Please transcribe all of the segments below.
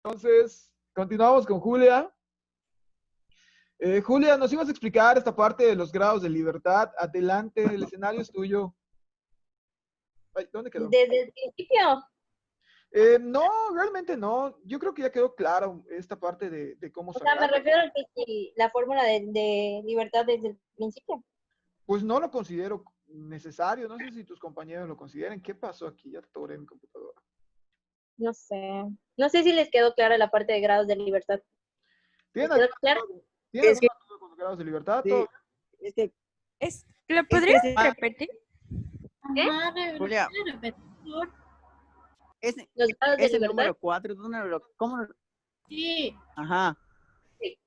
Entonces, continuamos con Julia. Julia, nos ibas a explicar esta parte de los grados de libertad. Adelante, el escenario es tuyo. Ay, ¿dónde quedó? Desde el principio. No, realmente no. Yo creo que ya quedó claro esta parte de cómo O sea, me sacarlo. refiero a que si la fórmula de libertad desde el principio. Pues no lo considero necesario. No sé si tus compañeros lo consideren. ¿Qué pasó aquí? Ya atoré mi computadora. No sé. No sé si les quedó clara la parte de grados de libertad. ¿Tienen ¿Les quedó alguna clara? duda? ¿Tienen Es que, alguna duda con los grados de libertad? ¿Todo sí, es que, ¿Lo es que podrías repetir? ¿Qué? Ajá, Julia, repetir, por favor. ese, ¿Los grados de ese libertad? número 4, ¿cómo? Sí. Ajá. Sí.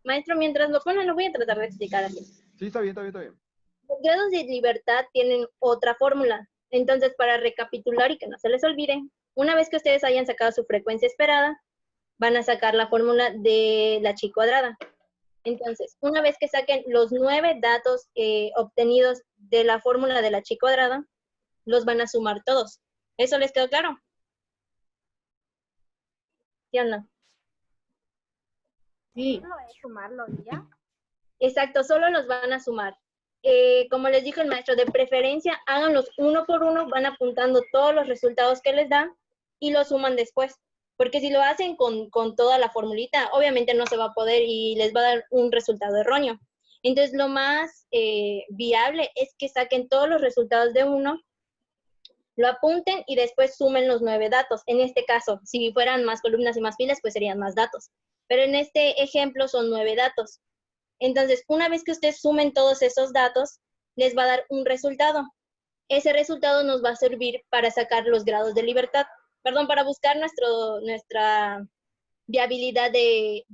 Maestro, mientras lo ponen, lo voy a tratar de explicar así. Sí, está bien, está bien, está bien. Los grados de libertad tienen otra fórmula. Entonces, para recapitular y que no se les olvide, una vez que ustedes hayan sacado su frecuencia esperada, van a sacar la fórmula de la chi cuadrada. Entonces, una vez que saquen los 9 datos obtenidos de la fórmula de la chi cuadrada, los van a sumar todos. ¿Eso les quedó claro? ¿Sí o no? Sí. Solo es sumarlo y ya. Exacto, solo los van a sumar. Como les dijo el maestro, de preferencia háganlos uno por uno, van apuntando todos los resultados que les da y los suman después. Porque si lo hacen con toda la formulita, obviamente no se va a poder y les va a dar un resultado erróneo. Entonces, lo más viable es que saquen todos los resultados de uno, lo apunten y después sumen los 9 datos. En este caso, si fueran más columnas y más filas, pues serían más datos. Pero en este ejemplo son 9 datos. Entonces, una vez que ustedes sumen todos esos datos, les va a dar un resultado. Ese resultado nos va a servir para sacar los grados de libertad, perdón, para buscar nuestra viabilidad de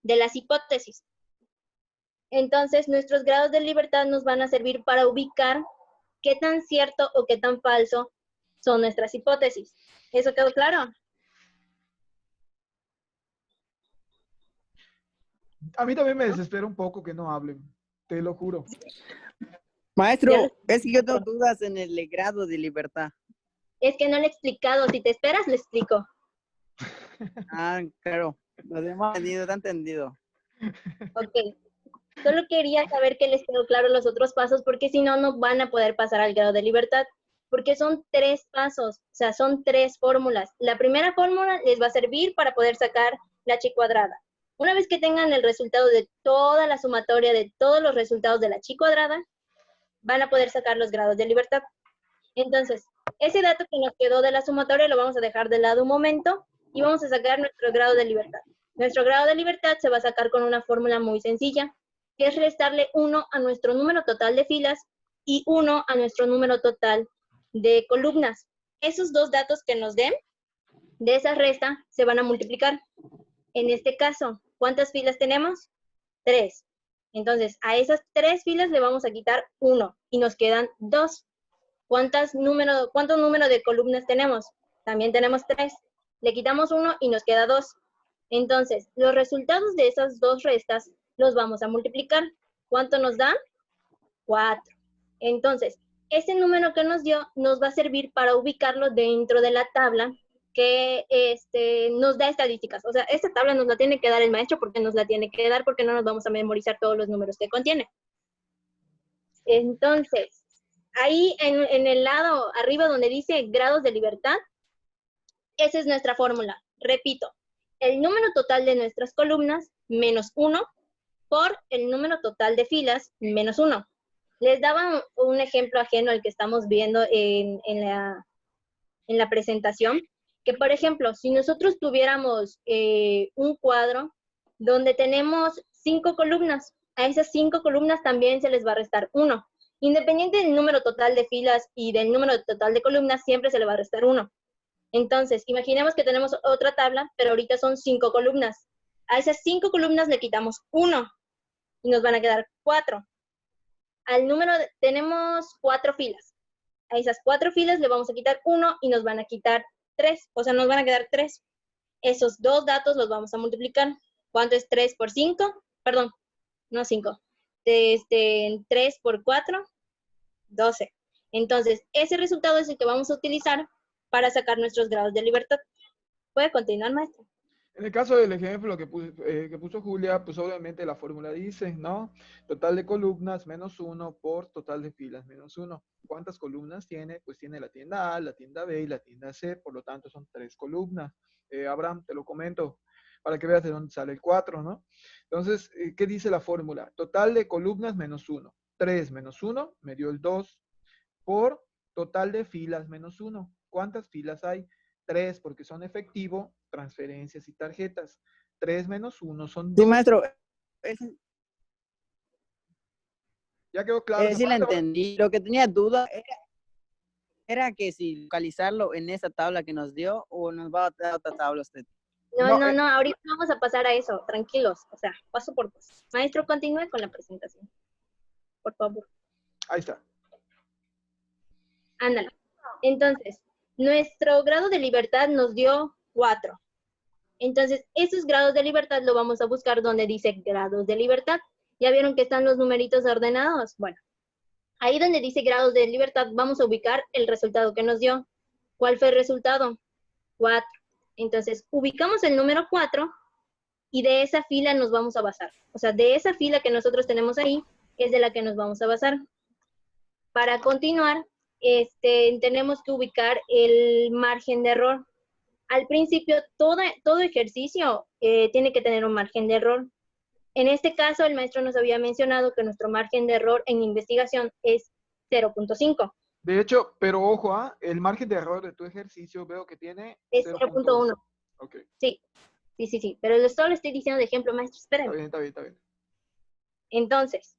las hipótesis. Entonces, nuestros grados de libertad nos van a servir para ubicar qué tan cierto o qué tan falso son nuestras hipótesis. ¿Eso quedó claro? A mí también me desespera un poco que no hablen. Te lo juro. Maestro, es que yo tengo dudas en el grado de libertad. Es que no le he explicado. Si te esperas, le explico. Ah, claro. Lo demás está entendido. Ok. Solo quería saber que les quedó claro los otros pasos, porque si no, no van a poder pasar al grado de libertad. Porque son 3 pasos, o sea, son 3 fórmulas. La primera fórmula les va a servir para poder sacar la chi cuadrada. Una vez que tengan el resultado de toda la sumatoria de todos los resultados de la chi cuadrada, van a poder sacar los grados de libertad. Entonces, ese dato que nos quedó de la sumatoria lo vamos a dejar de lado un momento y vamos a sacar nuestro grado de libertad. Nuestro grado de libertad se va a sacar con una fórmula muy sencilla, que es restarle 1 a nuestro número total de filas y 1 a nuestro número total de columnas. Esos dos datos que nos den de esa resta se van a multiplicar. En este caso, ¿cuántas filas tenemos? 3. Entonces, a esas 3 filas le vamos a quitar 1 y nos quedan 2. ¿Cuántos números de columnas tenemos? También tenemos 3. Le quitamos 1 y nos queda 2. Entonces, los resultados de esas dos restas los vamos a multiplicar. ¿Cuánto nos da? 4. Entonces, ese número que nos dio nos va a servir para ubicarlo dentro de la tabla que nos da estadísticas. O sea, esta tabla nos la tiene que dar el maestro porque nos la tiene que dar porque no nos vamos a memorizar todos los números que contiene. Entonces, ahí en el lado arriba donde dice grados de libertad, esa es nuestra fórmula. Repito, el número total de nuestras columnas menos 1 por el número total de filas menos 1. Les daba un ejemplo ajeno al que estamos viendo en la presentación, que por ejemplo, si nosotros tuviéramos un cuadro donde tenemos 5 columnas, a esas 5 columnas también se les va a restar 1. Independiente del número total de filas y del número total de columnas, siempre se le va a restar 1. Entonces, imaginemos que tenemos otra tabla, pero ahorita son 5 columnas. A esas 5 columnas le quitamos 1 y nos van a quedar 4. Tenemos 4 filas. A esas 4 filas le vamos a quitar 1 y nos van a quitar 3. O sea, nos van a quedar 3. Esos dos datos los vamos a multiplicar. ¿Cuánto es 3 por 5? Perdón, no 5. 3 por 4, 12. Entonces, ese resultado es el que vamos a utilizar para sacar nuestros grados de libertad. ¿Puede continuar, maestro? En el caso del ejemplo que puso Julia, pues obviamente la fórmula dice, ¿no? Total de columnas menos 1 por total de filas menos 1. ¿Cuántas columnas tiene? Pues tiene la tienda A, la tienda B y la tienda C, por lo tanto son 3 columnas. Abraham, te lo comento para que veas de dónde sale el 4, ¿no? Entonces, ¿qué dice la fórmula? Total de columnas menos 1. 3 menos 1 me dio el 2 por total de filas menos 1. ¿Cuántas filas hay? 3 porque son efectivo, transferencias y tarjetas. 3 menos 1 son 2. Sí, maestro. ¿Ya quedó claro? Sí la entendí. Lo que tenía duda era que si localizarlo en esa tabla que nos dio o nos va a dar otra tabla usted. No, ahorita vamos a pasar a eso, tranquilos, o sea, paso por paso. Maestro, continúe con la presentación, por favor. Ahí está. Ándale. Entonces, nuestro grado de libertad nos dio 4. Entonces, esos grados de libertad lo vamos a buscar donde dice grados de libertad. ¿Ya vieron que están los numeritos ordenados? Bueno, ahí donde dice grados de libertad vamos a ubicar el resultado que nos dio. ¿Cuál fue el resultado? 4. Entonces, ubicamos el número 4 y de esa fila nos vamos a basar. O sea, de esa fila que nosotros tenemos ahí es de la que nos vamos a basar. Para continuar, tenemos que ubicar el margen de error. Al principio, todo ejercicio tiene que tener un margen de error. En este caso, el maestro nos había mencionado que nuestro margen de error en investigación es 0.5. De hecho, pero ojo, el margen de error de tu ejercicio veo que tiene es 0.1. Okay. Sí. Pero solo estoy diciendo de ejemplo, maestro. Espérenme. Está bien. Entonces,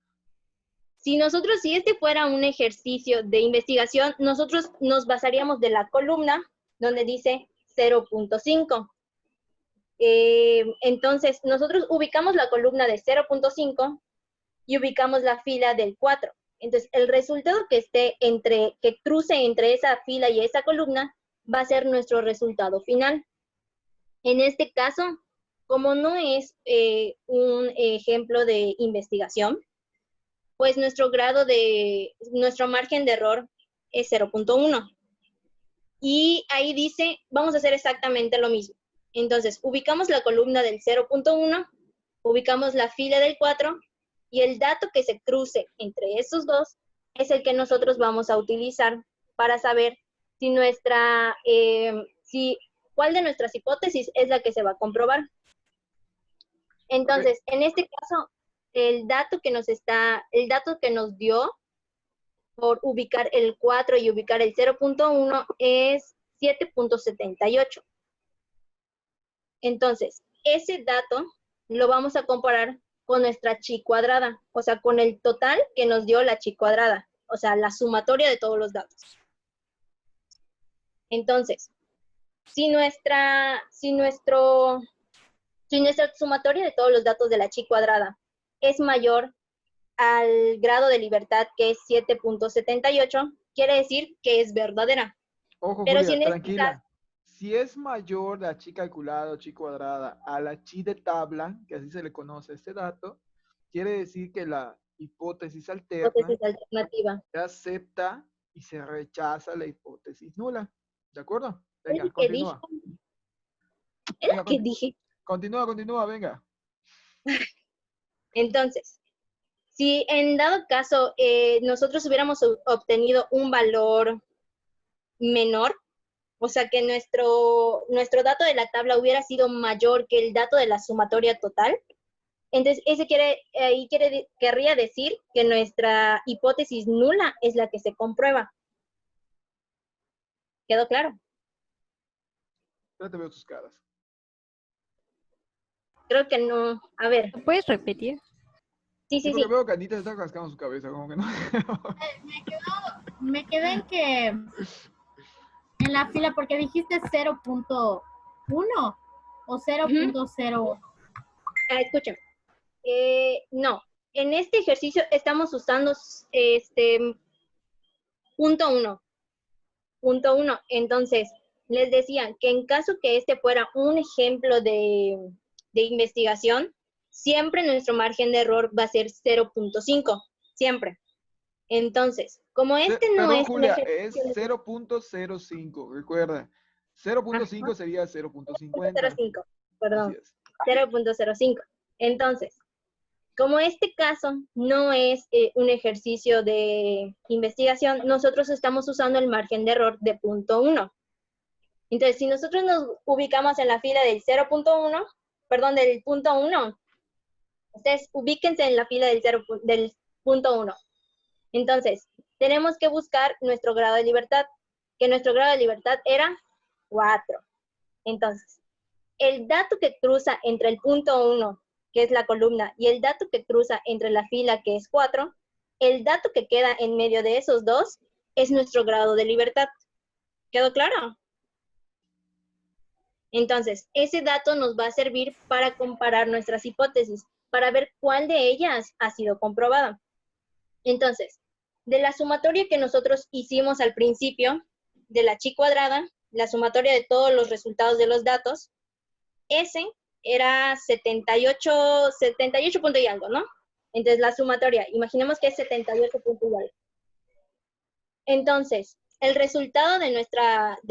si este fuera un ejercicio de investigación, nosotros nos basaríamos de la columna donde dice 0.5. Entonces, nosotros ubicamos la columna de 0.5 y ubicamos la fila del 4. Entonces, el resultado que cruce entre esa fila y esa columna va a ser nuestro resultado final. En este caso, como no es un ejemplo de investigación, pues nuestro margen de error es 0.1. Y ahí dice, vamos a hacer exactamente lo mismo. Entonces, ubicamos la columna del 0.1, ubicamos la fila del 4, y el dato que se cruce entre esos dos es el que nosotros vamos a utilizar para saber cuál de nuestras hipótesis es la que se va a comprobar. Entonces, en este caso, el dato que nos dio por ubicar el 4 y ubicar el 0.1 es 7.78. Entonces, ese dato lo vamos a comparar con nuestra chi cuadrada, o sea, con el total que nos dio la chi cuadrada, o sea, la sumatoria de todos los datos. Entonces, si nuestra sumatoria de todos los datos de la chi cuadrada es mayor al grado de libertad, que es 7.78, quiere decir que es verdadera. Ojo, pero Julia, si tranquila. Si es mayor la chi calculada o chi cuadrada a la chi de tabla, que así se le conoce a este dato, quiere decir que la hipótesis alternativa se acepta y se rechaza la hipótesis nula. ¿De acuerdo? Venga, ¿Es lo continúa. que dije? Continúa, venga. Entonces, si en dado caso nosotros hubiéramos obtenido un valor menor, o sea que nuestro dato de la tabla hubiera sido mayor que el dato de la sumatoria total, entonces querría decir que nuestra hipótesis nula es la que se comprueba. ¿Quedó claro? Ya te veo tus caras. Creo que no. A ver. ¿Puedes repetir? Sí. Porque veo que Anita se está rascando su cabeza, como que no. Me quedé en que en la fila, porque dijiste 0.1 o 0.0. Escúchame. No, en este ejercicio estamos usando punto 1. Entonces, les decía que en caso que este fuera un ejemplo de investigación, siempre nuestro margen de error va a ser 0.5, siempre. Entonces, como este no Perdón, es un Julia, es ejercicio 0.05, recuerda. 0.5 sería 0.50. 0.05, Así perdón, es. 0.05. Entonces, como este caso no es un ejercicio de investigación, nosotros estamos usando el margen de error de 0.1. Entonces, si nosotros nos ubicamos en la fila del 0.1, perdón, del 0.1, ustedes ubíquense en la fila del 0.1. Entonces, tenemos que buscar nuestro grado de libertad, que nuestro grado de libertad era 4. Entonces, el dato que cruza entre el punto 1, que es la columna, y el dato que cruza entre la fila, que es 4, el dato que queda en medio de esos dos es nuestro grado de libertad. ¿Quedó claro? Entonces, ese dato nos va a servir para comparar nuestras hipótesis, para ver cuál de ellas ha sido comprobada. Entonces, de la sumatoria que nosotros hicimos al principio, de la chi cuadrada, la sumatoria de todos los resultados de los datos, ese era 78 punto y algo, ¿no? Entonces, la sumatoria, imaginemos que es 78 punto y algo. Entonces, el resultado de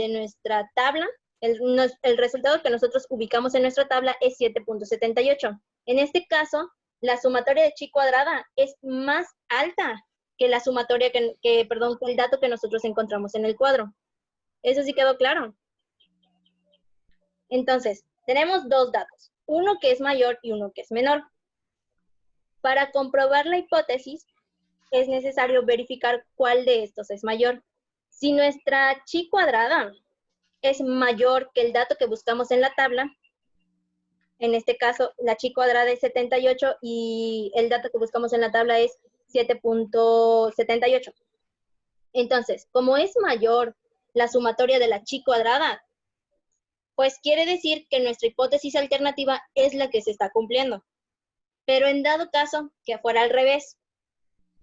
nuestra tabla, el resultado que nosotros ubicamos en nuestra tabla es 7.78. En este caso, la sumatoria de chi cuadrada es más alta que la sumatoria que el dato que nosotros encontramos en el cuadro. ¿Eso sí quedó claro? Entonces, tenemos dos datos, uno que es mayor y uno que es menor. Para comprobar la hipótesis, es necesario verificar cuál de estos es mayor. Si nuestra chi cuadrada es mayor que el dato que buscamos en la tabla, en este caso la chi cuadrada es 78 y el dato que buscamos en la tabla es 7.78. Entonces, como es mayor la sumatoria de la chi cuadrada, pues quiere decir que nuestra hipótesis alternativa es la que se está cumpliendo. Pero en dado caso que fuera al revés,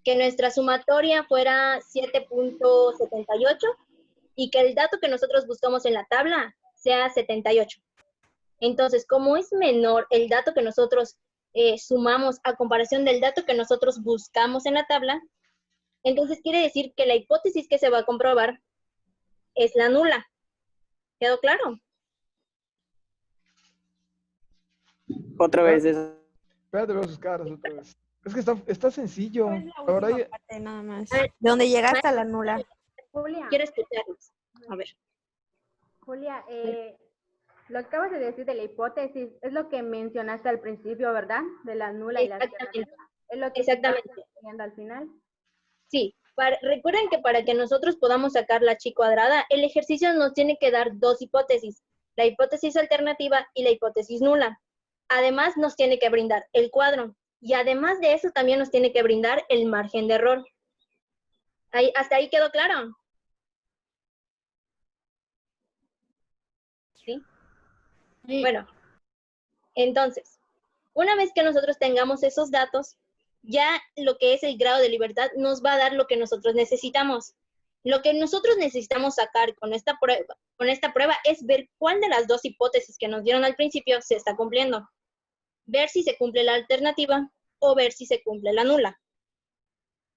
que nuestra sumatoria fuera 7.78 y que el dato que nosotros buscamos en la tabla sea 78. Entonces, como es menor el dato que nosotros sumamos a comparación del dato que nosotros buscamos en la tabla, entonces quiere decir que la hipótesis que se va a comprobar es la nula. ¿Quedó claro? Otra vez eso. Espérate, veo sus caras otra vez. Es que está sencillo. Es la Ahora última ya- parte nada más. A ver, De donde llega hasta la nula. Julia, quiero escucharlos. A ver. Julia, lo que acabas de decir de la hipótesis es lo que mencionaste al principio, ¿verdad? De la nula y la Exactamente. alternativa. Es lo que Exactamente. estás enseñando al final. Sí, recuerden que para que nosotros podamos sacar la chi cuadrada, el ejercicio nos tiene que dar dos hipótesis, la hipótesis alternativa y la hipótesis nula. Además, nos tiene que brindar el cuadro. Y además de eso, también nos tiene que brindar el margen de error. ¿Hasta ahí quedó claro? ¿Sí? Sí. Bueno, entonces, una vez que nosotros tengamos esos datos, ya lo que es el grado de libertad nos va a dar lo que nosotros necesitamos. Lo que nosotros necesitamos sacar con esta prueba es ver cuál de las dos hipótesis que nos dieron al principio se está cumpliendo. Ver si se cumple la alternativa o ver si se cumple la nula.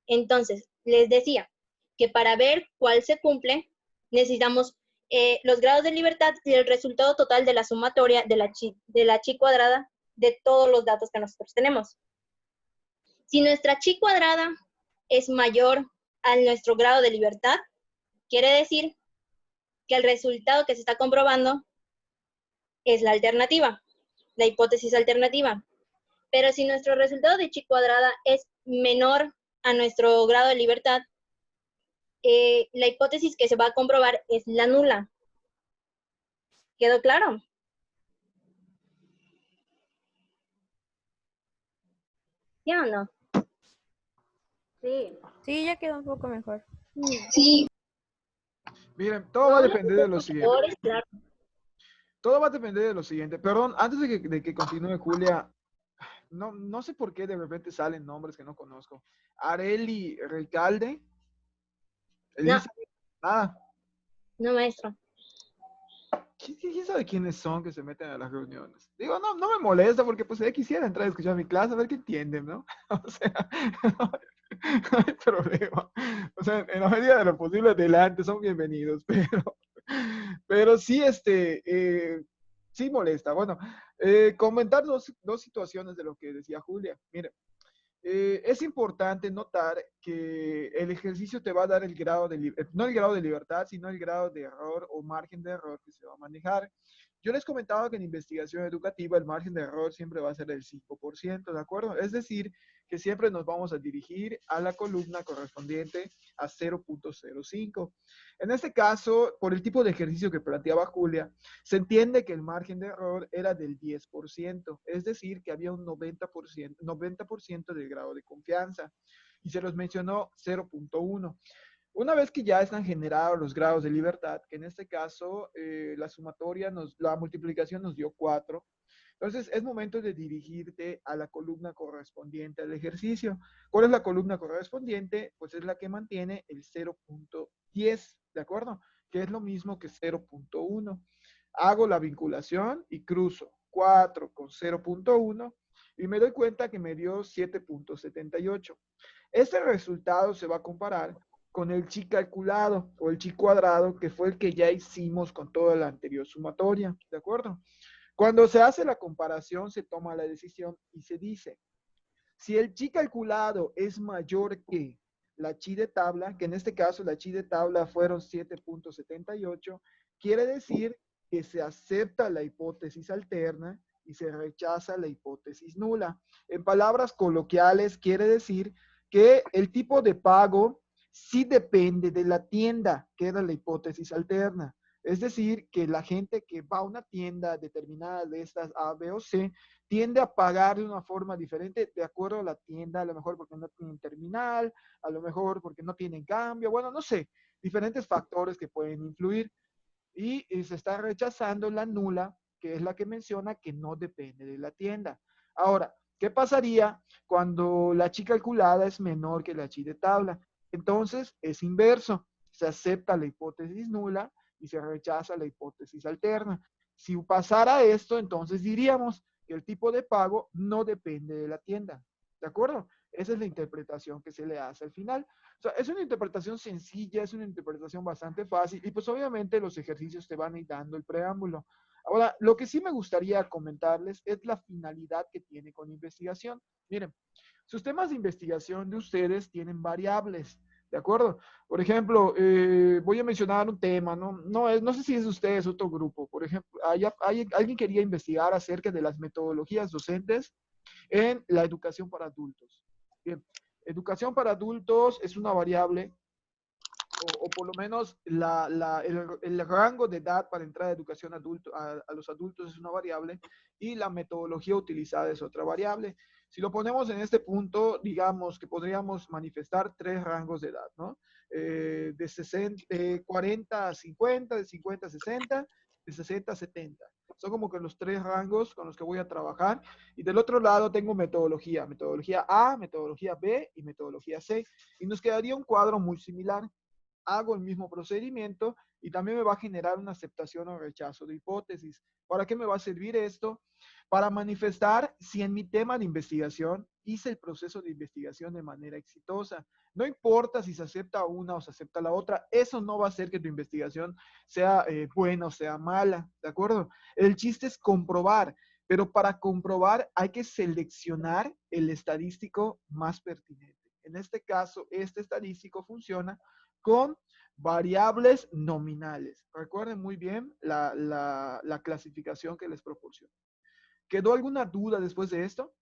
Entonces, les decía que para ver cuál se cumple, necesitamos los grados de libertad y el resultado total de la sumatoria de la chi cuadrada de todos los datos que nosotros tenemos. Si nuestra chi cuadrada es mayor a nuestro grado de libertad, quiere decir que el resultado que se está comprobando es la alternativa, la hipótesis alternativa. Pero si nuestro resultado de chi cuadrada es menor a nuestro grado de libertad, la hipótesis que se va a comprobar es la nula. ¿Quedó claro? ¿Ya o no? Sí. Sí, ya quedó un poco mejor. Sí. Miren, todo va a depender de lo siguiente. Claro. Todo va a depender de lo siguiente. Perdón, antes de que continúe Julia, no sé por qué de repente salen nombres que no conozco. Areli Recalde. No, Elizabeth, nada. no, maestro. ¿Quién sabe quiénes son que se meten a las reuniones? Digo, no me molesta porque pues ya quisiera entrar a escuchar mi clase a ver qué entienden, ¿no? O sea, No hay problema. O sea, en la medida de lo posible, adelante, son bienvenidos, pero sí, sí molesta. Bueno, comentar dos situaciones de lo que decía Julia. Mire, es importante notar que el ejercicio te va a dar el grado no el grado de libertad, sino el grado de error o margen de error que se va a manejar. Yo les comentaba que en investigación educativa el margen de error siempre va a ser del 5%, ¿de acuerdo? Es decir, que siempre nos vamos a dirigir a la columna correspondiente a 0.05. En este caso, por el tipo de ejercicio que planteaba Julia, se entiende que el margen de error era del 10%, es decir, que había un 90% del grado de confianza, y se los mencionó 0.1. Una vez que ya están generados los grados de libertad, que en este caso la multiplicación nos dio 4, entonces es momento de dirigirte a la columna correspondiente al ejercicio. ¿Cuál es la columna correspondiente? Pues es la que mantiene el 0.10, ¿de acuerdo? Que es lo mismo que 0.1. Hago la vinculación y cruzo 4 con 0.1 y me doy cuenta que me dio 7.78. Este resultado se va a comparar con el chi calculado o el chi cuadrado, que fue el que ya hicimos con toda la anterior sumatoria, ¿de acuerdo? Cuando se hace la comparación, se toma la decisión y se dice, si el chi calculado es mayor que la chi de tabla, que en este caso la chi de tabla fueron 7.78, quiere decir que se acepta la hipótesis alterna y se rechaza la hipótesis nula. En palabras coloquiales, quiere decir que el tipo de pago sí depende de la tienda, que era la hipótesis alterna. Es decir, que la gente que va a una tienda determinada de estas A, B o C tiende a pagar de una forma diferente de acuerdo a la tienda, a lo mejor porque no tienen terminal, a lo mejor porque no tienen cambio, bueno, no sé, diferentes factores que pueden influir. Y se está rechazando la nula, que es la que menciona que no depende de la tienda. Ahora, ¿qué pasaría cuando la chi calculada es menor que la chi de tabla? Entonces es inverso, se acepta la hipótesis nula y se rechaza la hipótesis alterna. Si pasara esto, entonces diríamos que el tipo de pago no depende de la tienda. ¿De acuerdo? Esa es la interpretación que se le hace al final. O sea, es una interpretación sencilla, es una interpretación bastante fácil y pues obviamente los ejercicios te van a ir dando el preámbulo. Ahora, lo que sí me gustaría comentarles es la finalidad que tiene con investigación. Miren, sus temas de investigación de ustedes tienen variables, ¿de acuerdo? Por ejemplo, voy a mencionar un tema, no sé si es ustedes otro grupo. Por ejemplo, alguien quería investigar acerca de las metodologías docentes en la educación para adultos. Bien, educación para adultos es una variable, o por lo menos el rango de edad para entrar a educación a los adultos es una variable, y la metodología utilizada es otra variable. Si lo ponemos en este punto, digamos que podríamos manifestar tres rangos de edad, ¿no? De 40 a 50, de 50 a 60, de 60 a 70. Son como que los tres rangos con los que voy a trabajar. Y del otro lado tengo metodología A, metodología B y metodología C. Y nos quedaría un cuadro muy similar. Hago el mismo procedimiento y también me va a generar una aceptación o rechazo de hipótesis. ¿Para qué me va a servir esto? Para manifestar si en mi tema de investigación hice el proceso de investigación de manera exitosa. No importa si se acepta una o se acepta la otra, eso no va a hacer que tu investigación sea buena o sea mala, ¿de acuerdo? El chiste es comprobar, pero para comprobar hay que seleccionar el estadístico más pertinente. En este caso, este estadístico funciona con variables nominales. Recuerden muy bien la clasificación que les proporciono. ¿Quedó alguna duda después de esto?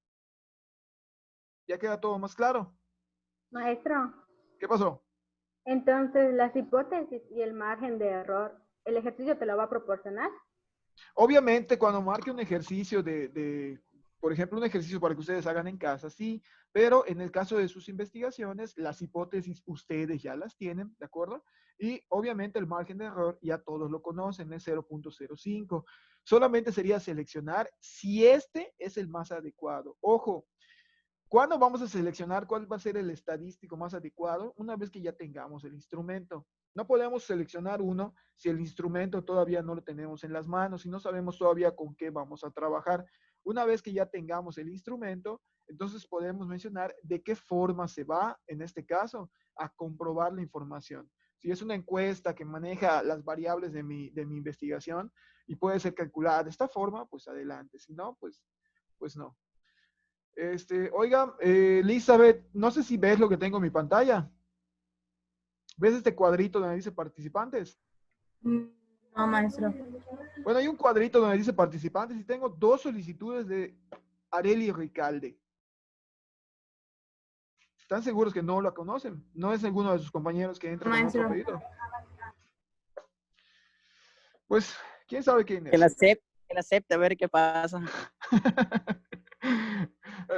¿Ya queda todo más claro? Maestro, ¿Qué pasó? entonces las hipótesis y el margen de error, ¿el ejercicio te lo va a proporcionar? Obviamente, cuando marque un ejercicio por ejemplo, un ejercicio para que ustedes hagan en casa, sí, pero en el caso de sus investigaciones, las hipótesis ustedes ya las tienen, ¿de acuerdo? Y obviamente el margen de error ya todos lo conocen, es 0.05. Solamente sería seleccionar si este es el más adecuado. Ojo, ¿cuándo vamos a seleccionar cuál va a ser el estadístico más adecuado? Una vez que ya tengamos el instrumento. No podemos seleccionar uno si el instrumento todavía no lo tenemos en las manos y no sabemos todavía con qué vamos a trabajar. Una vez que ya tengamos el instrumento, entonces podemos mencionar de qué forma se va, en este caso, a comprobar la información. Si es una encuesta que maneja las variables de mi investigación y puede ser calculada de esta forma, pues adelante. Si no, pues no. Oiga, Elizabeth, no sé si ves lo que tengo en mi pantalla. ¿Ves este cuadrito donde dice participantes? No, maestro. Bueno, hay un cuadrito donde dice participantes y tengo 2 solicitudes de Areli Ricalde. ¿Están seguros que no la conocen? ¿No es alguno de sus compañeros que entra con otro Maestro. pedido? Pues, ¿quién sabe quién Que la es? acepte, a ver qué pasa.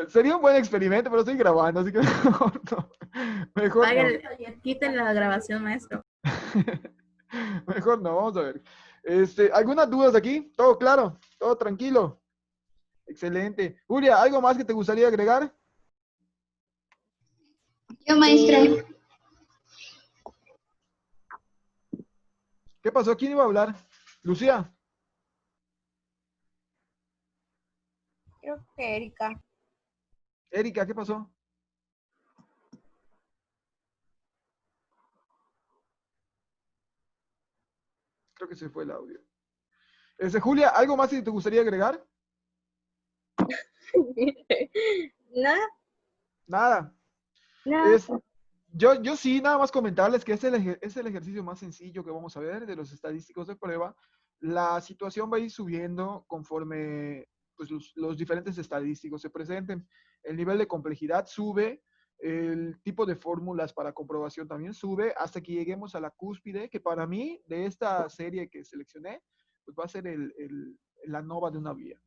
Sería un buen experimento, pero estoy grabando, así que mejor no. Mejor no. Quiten la grabación, maestro. Mejor no, vamos a ver. ¿Algunas dudas aquí? ¿Todo claro? ¿Todo tranquilo? Excelente. Julia, ¿algo más que te gustaría agregar? Yo, maestra. ¿Qué pasó? ¿Quién iba a hablar? Lucía. Creo que Erika. Erika, ¿qué pasó? Creo que se fue el audio. Julia, ¿algo más que te gustaría agregar? Nada, Nada. nada. Yo sí, nada más comentarles que es el ejercicio más sencillo que vamos a ver de los estadísticos de prueba. La situación va a ir subiendo conforme pues, los diferentes estadísticos se presenten. El nivel de complejidad sube, el tipo de fórmulas para comprobación también sube, hasta que lleguemos a la cúspide, que para mí, de esta serie que seleccioné, pues va a ser la nova de una vía.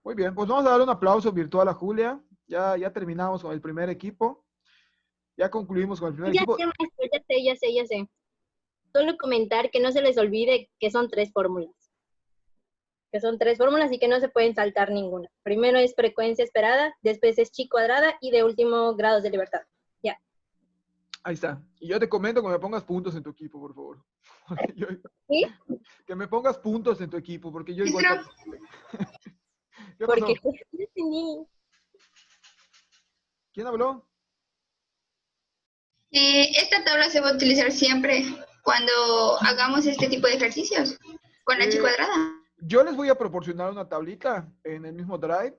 Muy bien, pues vamos a dar un aplauso virtual a Julia. Ya terminamos con el primer equipo. Ya concluimos con el primer Ya equipo. sé, maestro, ya sé. Solo comentar que no se les olvide que son 3 fórmulas. Que son 3 fórmulas y que no se pueden saltar ninguna. Primero es frecuencia esperada, después es chi cuadrada y de último grados de libertad. Ya. Ahí está. Y yo te comento que me pongas puntos en tu equipo, por favor. ¿Sí? Que me pongas puntos en tu equipo, porque yo igual... Maestro. ¿Qué pasó? Porque no entendí. ¿Quién habló? Esta tabla se va a utilizar siempre cuando hagamos este tipo de ejercicios con la chi Eh, cuadrada. Yo les voy a proporcionar una tablita en el mismo Drive.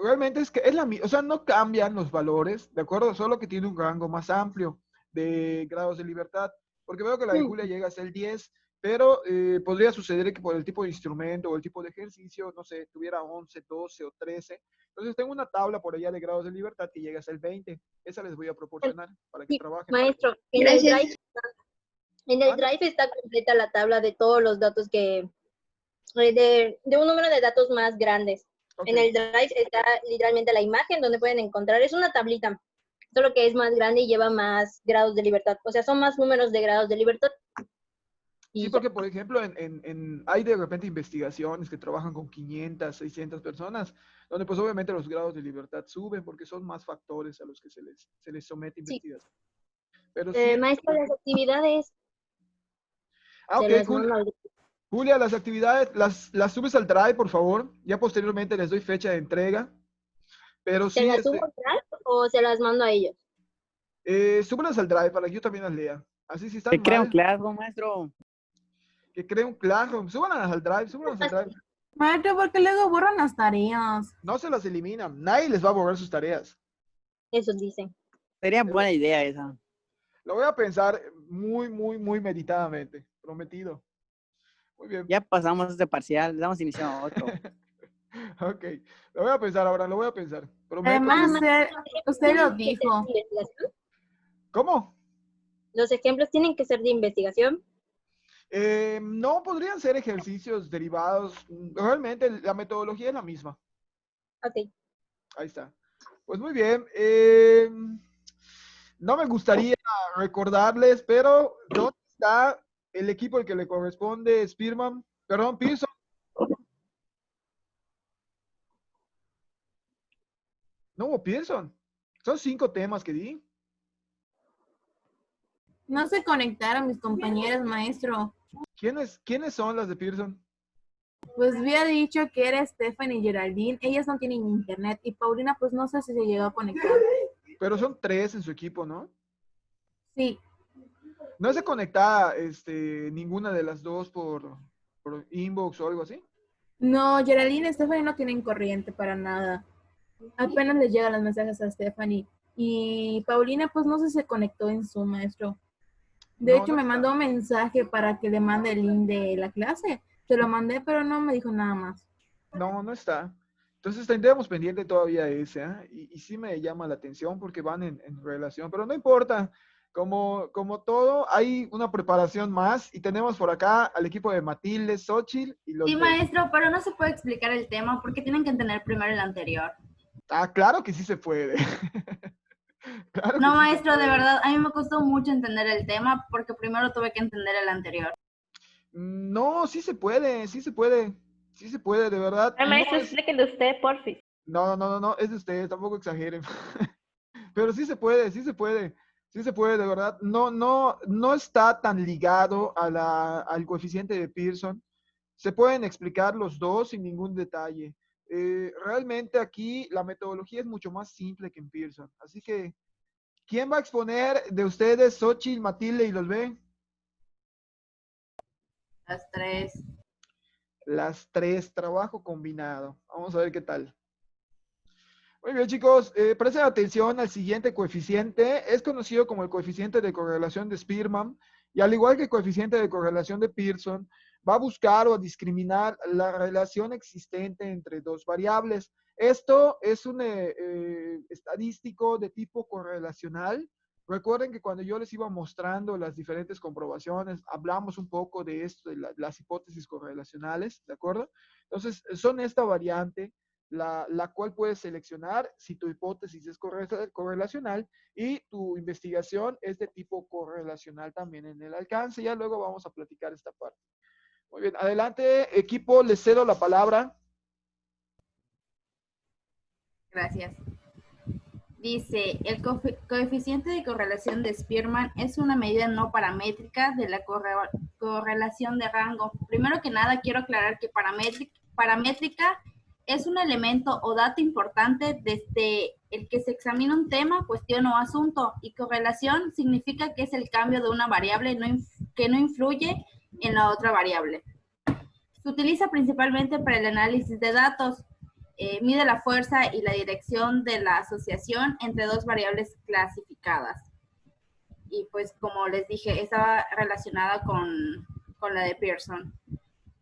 Realmente es que es la misma, o sea, no cambian los valores, ¿de acuerdo? Solo que tiene un rango más amplio de grados de libertad, porque veo que la de Julia llega hasta el 10, pero podría suceder que por el tipo de instrumento o el tipo de ejercicio, no sé, tuviera 11, 12 o 13. Entonces tengo una tabla por allá de grados de libertad que llega hasta el 20. Esa les voy a proporcionar para que Sí, trabajen. maestro, Gracias. en el ¿Mande? Drive está completa la tabla de todos los datos de un número de datos más grandes. Ok. En el Drive está literalmente la imagen donde pueden encontrar, es una tablita, solo que es más grande y lleva más grados de libertad. O sea, son más números de grados de libertad. Y Sí, ya. porque por ejemplo, hay de repente investigaciones que trabajan con 500, 600 personas, donde pues obviamente los grados de libertad suben porque son más factores a los que se les somete Sí. investigación. Pero sí, Maestro, las actividades ah, se ok, las cool. mando al- Julia, las actividades las subes al Drive, por favor. Ya posteriormente les doy fecha de entrega. Pero ¿Se sí, las subo al Drive o se las mando a ellos? súbelas al Drive para que yo también las lea. Así si Te están creo un mal, Classroom, maestro. que creen un Classroom. Súbanlas al Drive, súbanlas al Drive. Maestro, porque luego borran las tareas. No se las eliminan. Nadie les va a borrar sus tareas. Eso dicen. Sería buena idea esa. Lo voy a pensar muy meditadamente. Prometido. Muy bien. Ya pasamos este parcial, le damos inicio a otro. Ok. Lo voy a pensar ahora, lo voy a pensar. Prometo. Además, que- usted lo ¿Tienen que ser dijo. de investigación? ¿Cómo? Los ejemplos tienen que ser de investigación. No podrían ser ejercicios derivados. Realmente la metodología es la misma. Ok. Ahí está. Pues muy bien. No me gustaría recordarles, pero ¿dónde está el equipo al que le corresponde Spearman? Perdón, Pearson. No, Pearson. Son 5 temas que di. No se conectaron mis compañeros, maestro. ¿Quiénes son las de Pearson? Pues había dicho que era Stephanie y Geraldine. Ellas no tienen internet. Y Paulina, pues no sé si se llegó a conectar. Pero son 3 en su equipo, ¿no? Sí. ¿No se conecta ninguna de las dos por inbox o algo así? No, Geraldine y Stephanie no tienen corriente para nada. Apenas les llegan los mensajes a Stephanie. Y Paulina, pues no sé si se conectó en Zoom, maestro. De No, hecho, no me está. mandó un mensaje para que le mande el link de la clase. Se lo mandé, pero no me dijo nada más. No, no está. Entonces tendríamos pendiente todavía ese, ¿ah? Y sí me llama la atención porque van en relación, pero no importa. Como todo, hay una preparación más y tenemos por acá al equipo de Matilde, Xochitl y Sí, los B. maestro, pero no se puede explicar el tema porque tienen que entender primero el anterior. Ah, claro que sí se puede. Claro que No, sí se maestro, de puede. verdad, a mí me costó mucho entender el tema porque primero tuve que entender el anterior. No, sí se puede, sí se puede. Sí se puede, de verdad. Ay, No maestro, es. explíquenle usted, porfis. No, no, no, no, es de ustedes, tampoco exageren. Pero sí se puede, sí se puede, sí se puede, de verdad. No, no, no está tan ligado al coeficiente de Pearson. Se pueden explicar los dos sin ningún detalle. Realmente aquí la metodología es mucho más simple que en Pearson. Así que, ¿quién va a exponer de ustedes, Xochitl, Matilde y los B? Las tres. Las tres, trabajo combinado. Vamos a ver qué tal. Muy bien, chicos, presten atención al siguiente coeficiente. Es conocido como el coeficiente de correlación de Spearman y al igual que el coeficiente de correlación de Pearson, va a buscar o a discriminar la relación existente entre dos variables. Esto es un estadístico de tipo correlacional. Recuerden que cuando yo les iba mostrando las diferentes comprobaciones, hablamos un poco de esto, de las hipótesis correlacionales, ¿de acuerdo? Entonces, son esta variante la cual puedes seleccionar si tu hipótesis es correlacional y tu investigación es de tipo correlacional también en el alcance. Ya luego vamos a platicar esta parte. Muy bien, adelante, equipo, les cedo la palabra. Gracias. Dice, el coeficiente de correlación de Spearman es una medida no paramétrica de la correlación de rango. Primero que nada, quiero aclarar que paramétrica es un elemento o dato importante desde el que se examina un tema, cuestión o asunto, y correlación significa que es el cambio de una variable que no influye en la otra variable. Se utiliza principalmente para el análisis de datos. Mide la fuerza y la dirección de la asociación entre dos variables clasificadas. Y pues como les dije, estaba relacionada con la de Pearson.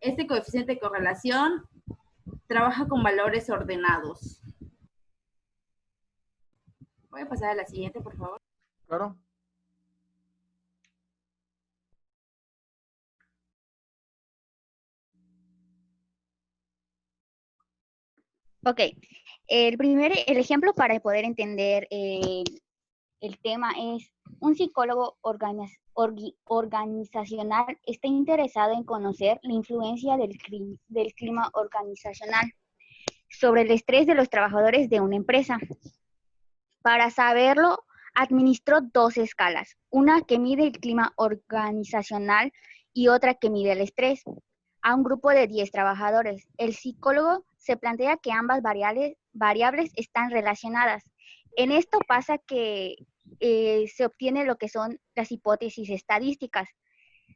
Este coeficiente de correlación trabaja con valores ordenados. Voy a pasar a la siguiente, por favor. Claro. Ok, el ejemplo para poder entender el tema es un psicólogo organizacional está interesado en conocer la influencia del clima organizacional sobre el estrés de los trabajadores de una empresa. Para saberlo, administró dos escalas, una que mide el clima organizacional y otra que mide el estrés a un grupo de 10 trabajadores. El psicólogo se plantea que ambas variables están relacionadas. En esto pasa que se obtiene lo que son las hipótesis estadísticas.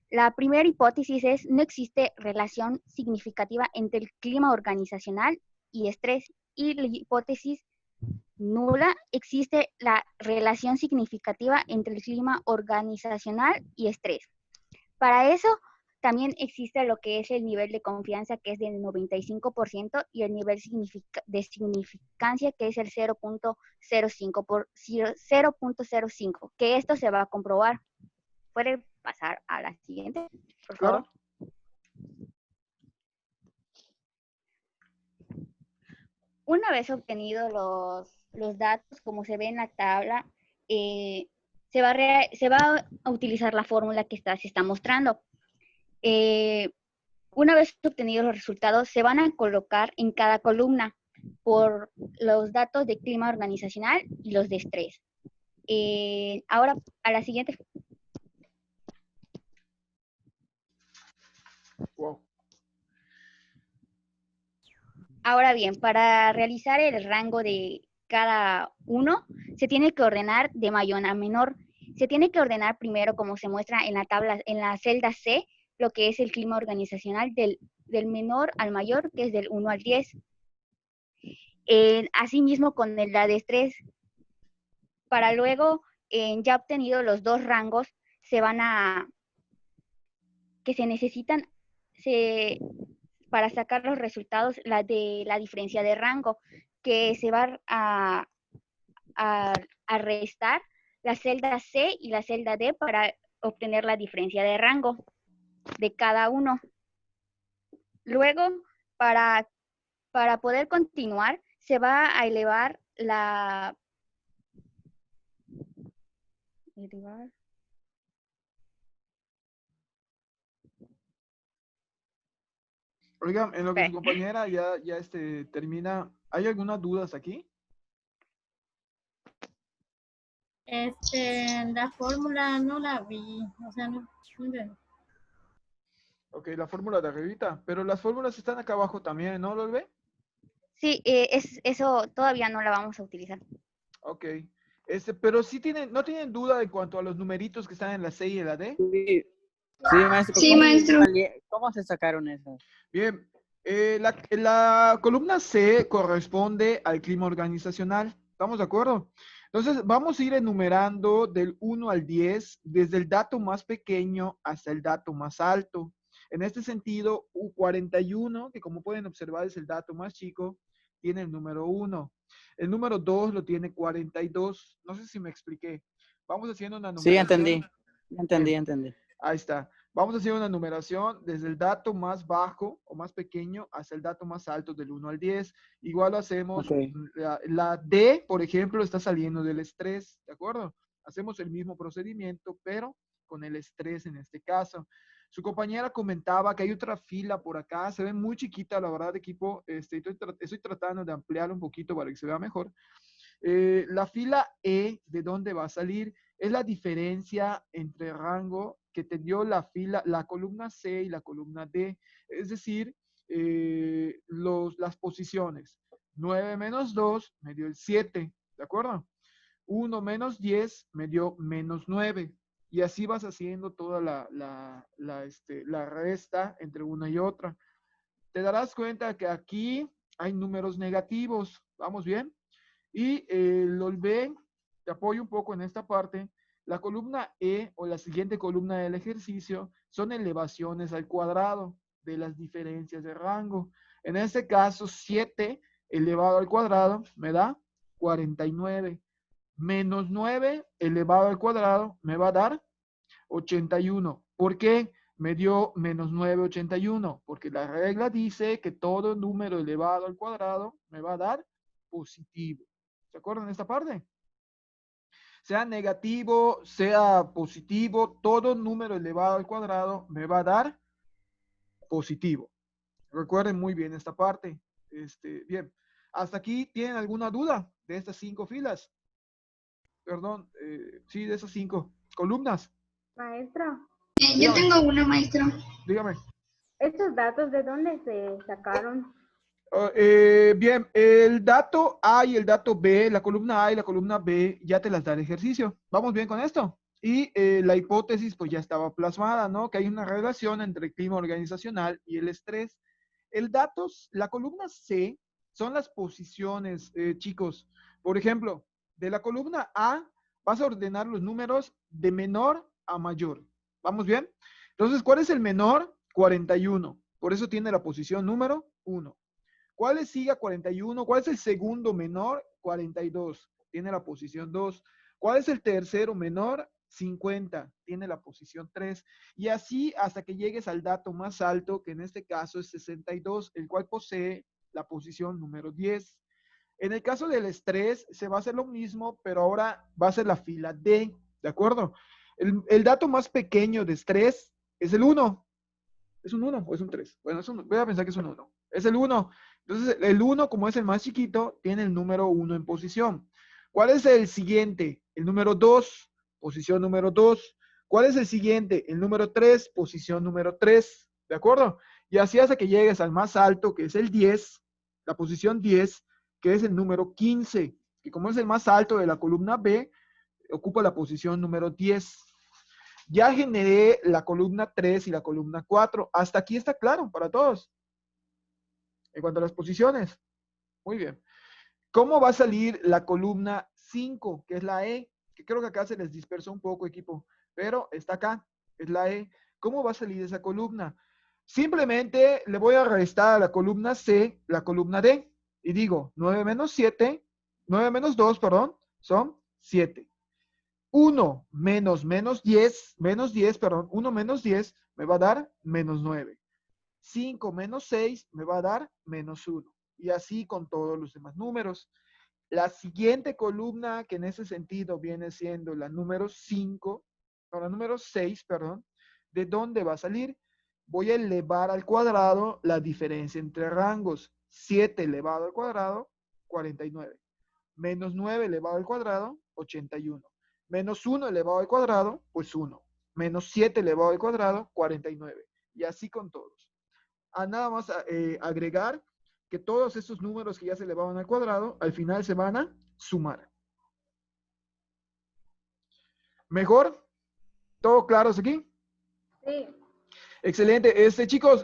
La primera hipótesis es no existe relación significativa entre el clima organizacional y estrés. Y la hipótesis nula, existe la relación significativa entre el clima organizacional y estrés. Para eso, también existe lo que es el nivel de confianza, que es del 95%, y el nivel de significancia, que es el 0.05, que esto se va a comprobar. ¿Puede pasar a la siguiente, por favor? Claro. Una vez obtenidos los datos, como se ve en la tabla, se va a utilizar la fórmula que se está mostrando. Una vez obtenidos los resultados, se van a colocar en cada columna por los datos de clima organizacional y los de estrés. Ahora, a la siguiente. Wow. Ahora bien, para realizar el rango de cada uno, se tiene que ordenar de mayor a menor. Se tiene que ordenar primero, como se muestra en la tabla, en la celda C, lo que es el clima organizacional del menor al mayor, que es del 1 al 10. Asimismo, con la de estrés, para luego, ya obtenido los dos rangos, que se necesitan para sacar los resultados de la diferencia de rango, que se va a restar la celda C y la celda D para obtener la diferencia de rango de cada uno. Luego, para poder continuar, se va a elevar Oigan, en lo que su compañera ya termina, ¿hay algunas dudas aquí? La fórmula no la vi, o sea, no veo. Ok, la fórmula de arribita, pero las fórmulas están acá abajo también, ¿no lo ve? Sí, eso todavía no la vamos a utilizar. Ok. Pero sí no tienen duda en cuanto a los numeritos que están en la C y en la D. Sí, maestro. Sí, maestro. ¿Cómo se sacaron eso? Bien. La columna C corresponde al clima organizacional. ¿Estamos de acuerdo? Entonces, vamos a ir enumerando del 1 al 10, desde el dato más pequeño hasta el dato más alto. En este sentido, U41, que como pueden observar es el dato más chico, tiene el número 1. El número 2 lo tiene 42. No sé si me expliqué. Vamos haciendo una numeración. Sí, entendí. Ahí está. Vamos a hacer una numeración desde el dato más bajo o más pequeño hasta el dato más alto del 1 al 10. Igual lo hacemos. Okay. La D, por ejemplo, está saliendo del estrés, ¿de acuerdo? Hacemos el mismo procedimiento, pero con el estrés en este caso. Su compañera comentaba que hay otra fila por acá. Se ve muy chiquita, la verdad, equipo. Estoy tratando de ampliar un poquito para que se vea mejor. La fila E, ¿de dónde va a salir? Es la diferencia entre rango que te dio la columna C y la columna D. Es decir, las posiciones. 9 menos 2 me dio el 7, ¿de acuerdo? 1 menos 10 me dio menos 9. Y así vas haciendo toda la resta entre una y otra. Te darás cuenta que aquí hay números negativos. ¿Vamos bien? Y el B, te apoyo un poco en esta parte. La columna E o la siguiente columna del ejercicio son elevaciones al cuadrado de las diferencias de rango. En este caso, 7 elevado al cuadrado me da 49. Menos 9 elevado al cuadrado me va a dar 81. ¿Por qué me dio menos 9, 81? Porque la regla dice que todo número elevado al cuadrado me va a dar positivo. ¿Se acuerdan de esta parte? Sea negativo, sea positivo, todo número elevado al cuadrado me va a dar positivo. Recuerden muy bien esta parte. Bien, ¿hasta aquí tienen alguna duda de estas 5 filas? Perdón, sí, de esas 5 columnas. Maestro, Yo tengo una, maestro. Dígame. ¿estos datos de dónde se sacaron? Bien, el dato A y el dato B, la columna A y la columna B, ya te las da el ejercicio. ¿Vamos bien con esto? Y la hipótesis pues ya estaba plasmada, ¿no? Que hay una relación entre el clima organizacional y el estrés. La columna C son las posiciones, chicos. Por ejemplo, de la columna A vas a ordenar los números de menor a mayor. ¿Vamos bien? Entonces, ¿cuál es el menor? 41. Por eso tiene la posición número 1. ¿Cuál le sigue a 41? ¿Cuál es el segundo menor? 42. Tiene la posición 2. ¿Cuál es el tercero menor? 50. Tiene la posición 3. Y así hasta que llegues al dato más alto, que en este caso es 62, el cual posee la posición número 10. En el caso del estrés, se va a hacer lo mismo, pero ahora va a ser la fila D, ¿de acuerdo? El dato más pequeño de estrés es el 1. ¿Es un 1 o es un 3? Bueno, voy a pensar que es un 1. Es el 1. Entonces, el 1, como es el más chiquito, tiene el número 1 en posición. ¿Cuál es el siguiente? El número 2, posición número 2. ¿Cuál es el siguiente? El número 3, posición número 3. ¿De acuerdo? Y así hasta que llegues al más alto, que es el 10, la posición 10, que es el número 15, que como es el más alto de la columna B, ocupa la posición número 10. Ya generé la columna 3 y la columna 4. Hasta aquí está claro para todos. En cuanto a las posiciones. Muy bien. ¿Cómo va a salir la columna 5, que es la E? Que creo que acá se les dispersó un poco, equipo, pero está acá, es la E. ¿Cómo va a salir esa columna? Simplemente le voy a restar a la columna C la columna D y digo 9 menos 7, 9 menos 2, perdón, son 7. 1 menos 10, 1 menos 10 me va a dar menos 9. 5 menos 6 me va a dar menos 1. Y así con todos los demás números. La siguiente columna, que en ese sentido viene siendo la número 5, no, la número 6, perdón, ¿de dónde va a salir? Voy a elevar al cuadrado la diferencia entre rangos. 7 elevado al cuadrado, 49. Menos 9 elevado al cuadrado, 81. Menos 1 elevado al cuadrado, pues 1. Menos 7 elevado al cuadrado, 49. Y así con todos. Nada más agregar que todos estos números que ya se elevaban al cuadrado, al final se van a sumar. ¿Mejor? ¿Todo claro aquí? Sí. Excelente. Chicos,